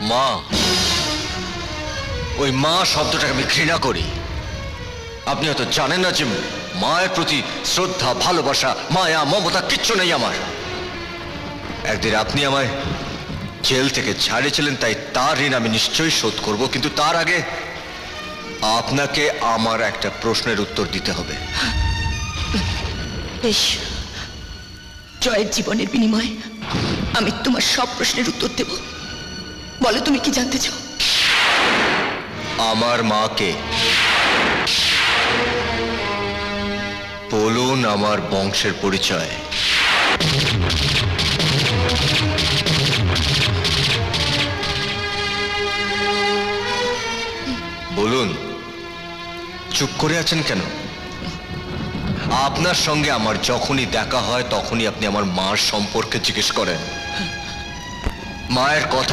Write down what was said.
মা, ওই মা শব্দটাকে আমি ঘৃণা করি। আপনি হয়তো জানেন না যে মায়ের প্রতি শ্রদ্ধা, ভালোবাসা, মায়া, মমতা কিচ্ছু নেই আমার। একদিন আপনি আমায় জেল থেকে ছাড়িয়েছিলেন, তাই তার ঋণ আমি নিশ্চয়ই শোধ করব, কিন্তু তার আগে আপনাকে আমার একটা প্রশ্নের উত্তর দিতে হবে। বেশ, জয়ের জীবনের বিনিময়ে আমি তোমার সব প্রশ্নের উত্তর দেব। বলো, তুমি কি জানতে চাও? আমার মাকে বলুন আমার বংশের পরিচয়। বলুন, চুপ করে আছেন কেন? আপনার সঙ্গে আমার যখনই দেখা হয় তখনই আপনি আমার মার সম্পর্কে জিজ্ঞেস করেন। মায়ের কথা